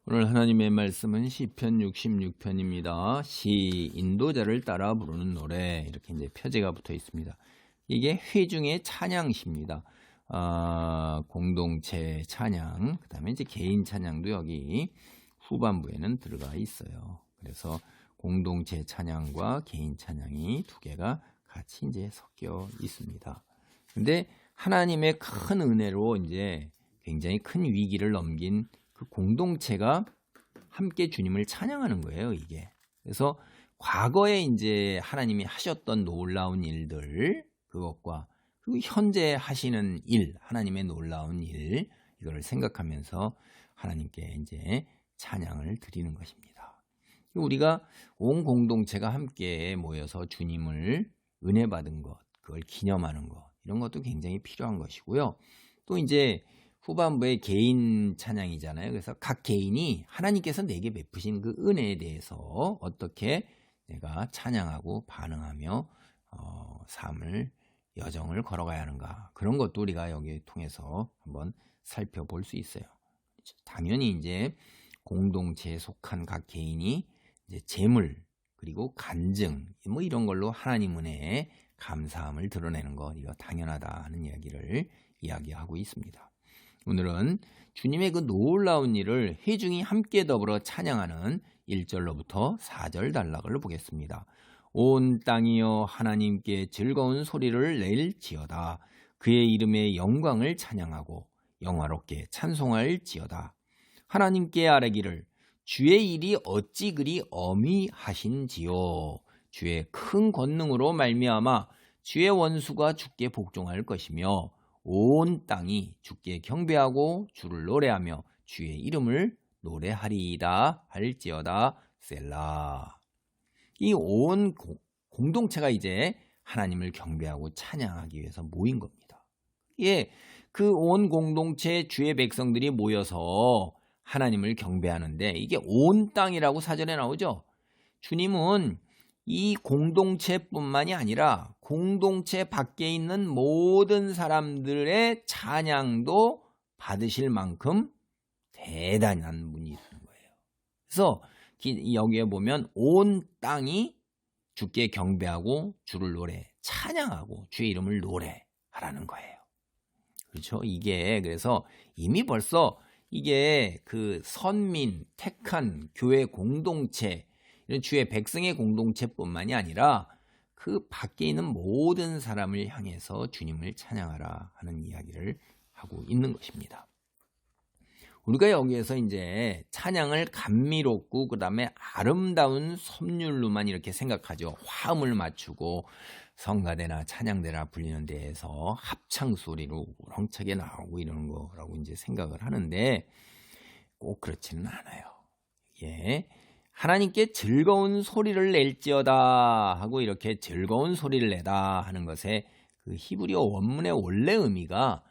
오늘 하나님의 말씀은 시편 66편입니다. 시 인도자를 따라 부르는 노래, 이렇게 이제 표제가 붙어 있습니다. 이게 회중의 찬양시입니다. 공동체 찬양, 그다음에 이제 개인 찬양도 여기 후반부에는 들어가 있어요. 그래서 공동체 찬양과 개인 찬양이 두 개가 같이 이제 섞여 있습니다. 근데 하나님의 큰 은혜로 이제 굉장히 큰 위기를 넘긴 그 공동체가 함께 주님을 찬양하는 거예요, 이게. 그래서 과거에 이제 하나님이 하셨던 놀라운 일들, 그것과 그리고 현재 하시는 일, 하나님의 놀라운 일, 이거를 생각하면서 하나님께 이제 찬양을 드리는 것입니다. 우리가 온 공동체가 함께 모여서 주님을 은혜 받은 것, 그걸 기념하는 것, 이런 것도 굉장히 필요한 것이고요. 또 이제 후반부에 개인 찬양이잖아요. 그래서 각 개인이 하나님께서 내게 베푸신 그 은혜에 대해서 어떻게 내가 찬양하고 반응하며 삶을 여정을 걸어가야 하는가, 그런 것도 우리가 여기 통해서 한번 살펴볼 수 있어요. 당연히 이제 공동체에 속한 각 개인이 이제 재물 그리고 간증 뭐 이런 걸로 하나님 은혜에 감사함을 드러내는 것, 이거 당연하다는 이야기를 이야기하고 있습니다. 오늘은 주님의 그 놀라운 일을 회중이 함께 더불어 찬양하는 1절로부터 4절 단락을 보겠습니다. 온 땅이여 하나님께 즐거운 소리를 낼지어다. 그의 이름의 영광을 찬양하고 영화롭게 찬송할지어다. 하나님께 아뢰기를 주의 일이 어찌 그리 어미하신지요. 주의 큰 권능으로 말미암아 주의 원수가 주께 복종할 것이며 온 땅이 주께 경배하고 주를 노래하며 주의 이름을 노래하리이다 할지어다 셀라. 이 온 공동체가 이제 하나님을 경배하고 찬양하기 위해서 모인 겁니다. 예, 그 온 공동체 주의 백성들이 모여서 하나님을 경배하는데 이게 온 땅이라고 사전에 나오죠. 주님은 이 공동체뿐만이 아니라 공동체 밖에 있는 모든 사람들의 찬양도 받으실 만큼 대단한 분이라는 거예요. 그래서 여기에 보면 온 땅이 주께 경배하고 주를 찬양하고 주의 이름을 노래하라는 거예요. 그렇죠? 이게 그래서 이미 벌써 이게 그 선민, 택한 교회 공동체, 이런 주의 백성의 공동체뿐만이 아니라 그 밖에 있는 모든 사람을 향해서 주님을 찬양하라 하는 이야기를 하고 있는 것입니다. 우리가 여기에서 이제 찬양을 감미롭고 그다음에 아름다운 섬율로만 이렇게 생각하죠. 화음을 맞추고 성가대나 찬양대나 불리는 데에서 합창 소리로 우렁차게 나오고 이러는 거라고 이제 생각을 하는데 꼭 그렇지는 않아요. 예. 하나님께 즐거운 소리를 낼지어다 하고 이렇게 즐거운 소리를 내다 하는 것의 그 히브리어 원문의 원래 의미가,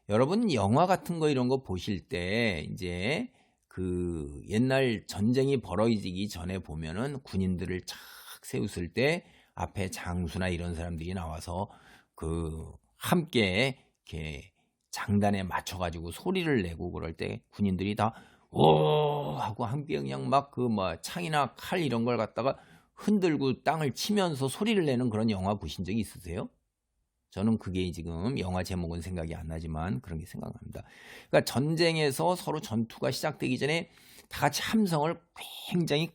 여러분 영화 같은 거 이런 거 보실 때 이제 그 옛날 전쟁이 벌어지기 전에 보면은 군인들을 착 세웠을 때 앞에 장수나 이런 사람들이 나와서 그 함께 이렇게 장단에 맞춰가지고 소리를 내고 그럴 때 군인들이 다 오 하고 함께 그냥 막 그 창이나 칼 이런 걸 갖다가 흔들고 땅을 치면서 소리를 내는 그런 영화 보신 적이 있으세요? 저는 그게 지금 영화 제목은 생각이 안 나지만 그런 게 생각납니다. 그러니까 전쟁에서 서로 전투가 시작되기 전에 다 같이 함성을 굉장히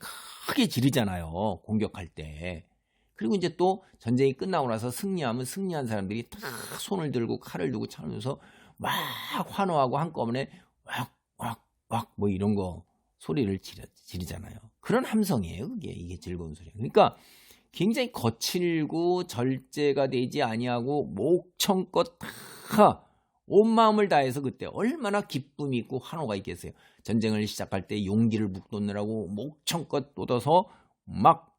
크게 지르잖아요, 공격할 때. 그리고 이제 또 전쟁이 끝나고 나서 승리하면 승리한 사람들이 다 손을 들고 칼을 들고 차면서 막 환호하고 한꺼번에 왁 뭐 이런 거 소리를 지르잖아요. 그런 함성이에요. 이게 즐거운 소리예요. 그러니까 굉장히 거칠고 절제가 되지 아니하고 목청껏 다 온 마음을 다해서 그때 얼마나 기쁨이 있고 환호가 있겠어요. 전쟁을 시작할 때 용기를 북돋느라고 목청껏 돋아서 막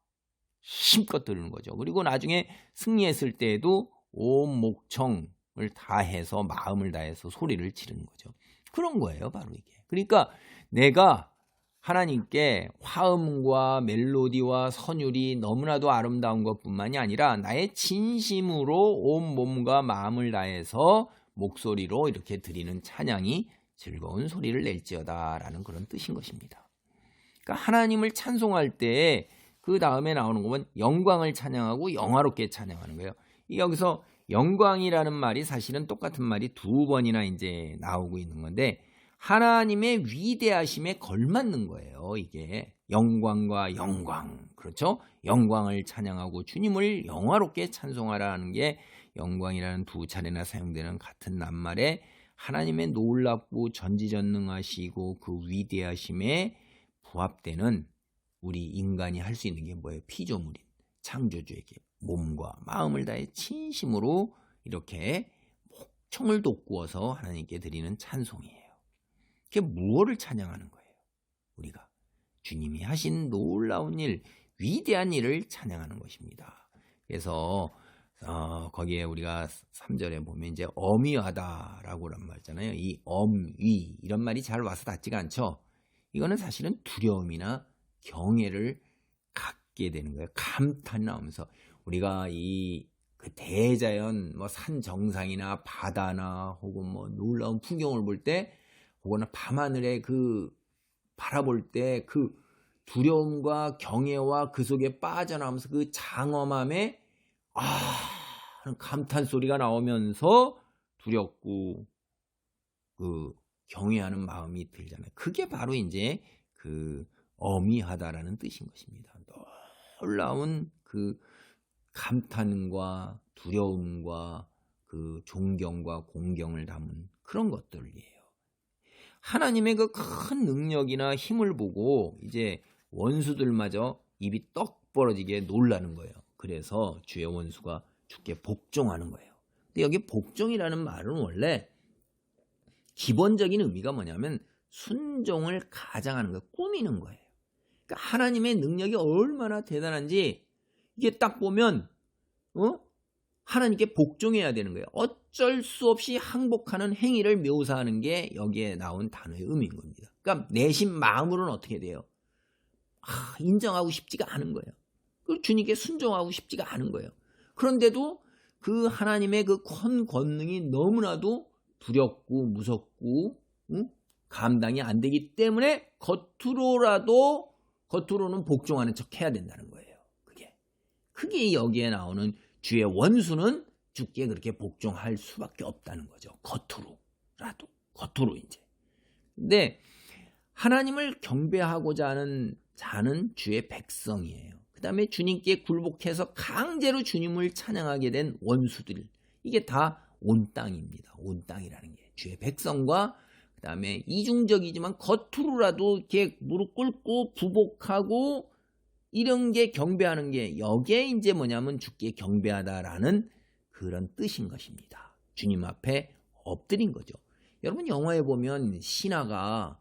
힘껏 들으는 거죠. 그리고 나중에 승리했을 때에도 온 목청을 다해서 마음을 다해서 소리를 지르는 거죠. 그런 거예요, 바로 이게. 그러니까 내가 하나님께 화음과 멜로디와 선율이 너무나도 아름다운 것뿐만이 아니라 나의 진심으로 온 몸과 마음을 다해서 목소리로 이렇게 드리는 찬양이 즐거운 소리를 낼지어다 라는 그런 뜻인 것입니다. 그러니까 하나님을 찬송할 때 그 다음에 나오는 거면 영광을 찬양하고 영화롭게 찬양하는 거예요. 여기서 영광이라는 말이 사실은 똑같은 말이 두 번이나 이제 나오고 있는 건데 하나님의 위대하심에 걸맞는 거예요. 이게 영광과 영광, 그렇죠? 영광을 찬양하고 주님을 영화롭게 찬송하라는 게 영광이라는 두 차례나 사용되는 같은 낱말에 하나님의 놀랍고 전지전능하시고 그 위대하심에 부합되는 우리 인간이 할 수 있는 게 뭐예요? 피조물인 창조주에게 몸과 마음을 다해 진심으로 이렇게 목청을 돋구어서 하나님께 드리는 찬송이에요. 그게 무엇을 찬양하는 거예요? 우리가 주님이 하신 놀라운 일, 위대한 일을 찬양하는 것입니다. 그래서 거기에 우리가 3절에 보면 이제 어미하다라고 란 말이잖아요. 이 엄위 이런 말이 잘 와서 닿지가 않죠. 이거는 사실은 두려움이나 경외를 갖게 되는 거예요. 감탄이 나오면서 우리가 그 대자연 뭐 산 정상이나 바다나 혹은 뭐 놀라운 풍경을 볼 때 혹은 밤하늘에 그 바라볼 때 그 두려움과 경외와 그 속에 빠져나오면서 그 장엄함에 하는 감탄 소리가 나오면서 두렵고 그 경외하는 마음이 들잖아요. 그게 바로 이제 그 어미하다라는 뜻인 것입니다. 놀라운 그 감탄과 두려움과 그 존경과 공경을 담은 그런 것들이에요. 하나님의 그 큰 능력이나 힘을 보고 이제 원수들마저 입이 떡 벌어지게 놀라는 거예요. 그래서 주의 원수가 주께 복종하는 거예요. 근데 여기 복종이라는 말은 원래 기본적인 의미가 뭐냐면 순종을 가장하는 거예요. 꾸미는 거예요. 그러니까 하나님의 능력이 얼마나 대단한지 이게 딱 보면 하나님께 복종해야 되는 거예요. 어쩔 수 없이 항복하는 행위를 묘사하는 게 여기에 나온 단어의 의미인 겁니다. 그러니까 내심 마음으로는 어떻게 돼요? 인정하고 싶지가 않은 거예요. 그리고 주님께 순종하고 싶지가 않은 거예요. 그런데도 그 하나님의 그 큰 권능이 너무나도 두렵고 무섭고 감당이 안 되기 때문에 겉으로는 복종하는 척 해야 된다는 거예요. 그게 여기에 나오는 주의 원수는 주께 그렇게 복종할 수밖에 없다는 거죠. 겉으로 이제. 근데 하나님을 경배하고자 하는 자는 주의 백성이에요. 그 다음에 주님께 굴복해서 강제로 주님을 찬양하게 된 원수들, 이게 다 온 땅입니다. 온 땅이라는 게 주의 백성과 그 다음에 이중적이지만 겉으로라도 이렇게 무릎 꿇고 부복하고 이런 게 경배하는 게 여기에 이제 뭐냐면 주께 경배하다라는 그런 뜻인 것입니다. 주님 앞에 엎드린 거죠. 여러분 영화에 보면 신하가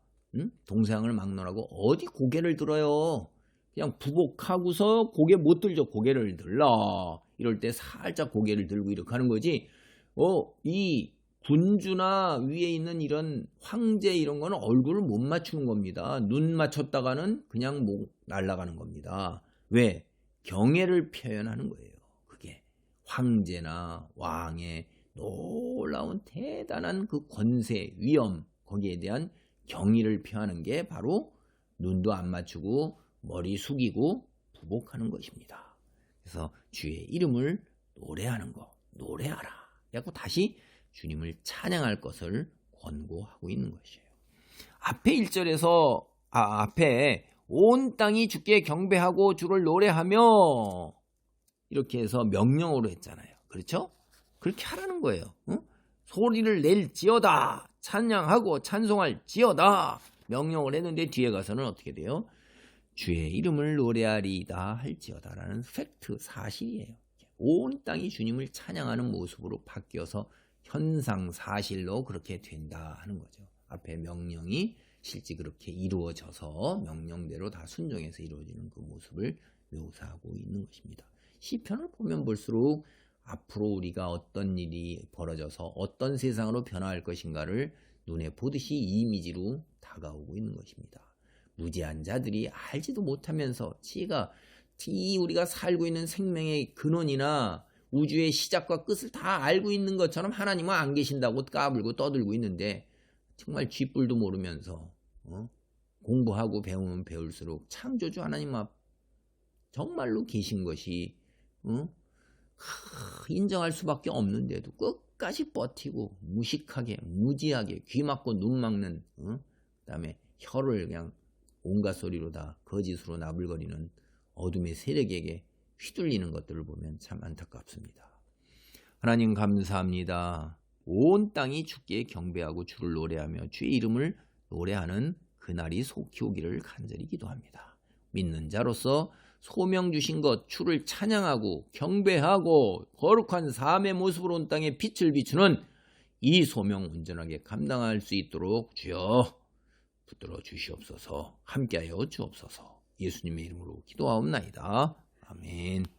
동서양을 막론하고 어디 고개를 들어요. 그냥 부복하고서 고개 못 들죠. 고개를 들라. 이럴 때 살짝 고개를 들고 이렇게 하는 거지. 이 군주나 위에 있는 이런 황제 이런 거는 얼굴을 못 맞추는 겁니다. 눈 맞췄다가는 그냥 날아가는 겁니다. 왜? 경애를 표현하는 거예요. 그게 황제나 왕의 놀라운 대단한 그 권세, 위엄, 거기에 대한 경의를 표하는 게 바로 눈도 안 맞추고 머리 숙이고 부복하는 것입니다. 그래서 주의 이름을 노래하는 거, 노래하라. 그래서 다시 주님을 찬양할 것을 권고하고 있는 것이에요. 앞에 1절에서 앞에 온 땅이 주께 경배하고 주를 노래하며 이렇게 해서 명령어로 했잖아요. 그렇죠? 그렇게 하라는 거예요. 소리를 낼지어다, 찬양하고 찬송할지어다 명령을 했는데 뒤에 가서는 어떻게 돼요? 주의 이름을 노래하리이다 할지어다라는 팩트, 사실이에요. 온 땅이 주님을 찬양하는 모습으로 바뀌어서 현상, 사실로 그렇게 된다 하는 거죠. 앞에 명령이 실제 그렇게 이루어져서 명령대로 다 순종해서 이루어지는 그 모습을 묘사하고 있는 것입니다. 시편을 보면 볼수록 앞으로 우리가 어떤 일이 벌어져서 어떤 세상으로 변화할 것인가를 눈에 보듯이 이미지로 다가오고 있는 것입니다. 무지한 자들이 알지도 못하면서 우리가 살고 있는 생명의 근원이나 우주의 시작과 끝을 다 알고 있는 것처럼 하나님은 안 계신다고 까불고 떠들고 있는데 정말 쥐뿔도 모르면서 공부하고 배우면 배울수록 창조주 하나님 앞 정말로 계신 것이 인정할 수밖에 없는데도 끝까지 버티고 무식하게 무지하게 귀 막고 눈 막는 그다음에 혀를 그냥 온갖 소리로 다 거짓으로 나불거리는 어둠의 세력에게 휘둘리는 것들을 보면 참 안타깝습니다. 하나님 감사합니다. 온 땅이 주께 경배하고 주를 노래하며 주의 이름을 노래하는 그날이 속히 오기를 간절히 기도합니다. 믿는 자로서 소명 주신 것 주를 찬양하고 경배하고 거룩한 삶의 모습으로 온 땅에 빛을 비추는 이 소명 온전하게 감당할 수 있도록 주여 붙들어 주시옵소서. 함께하여 주옵소서. 예수님의 이름으로 기도하옵나이다. 아멘.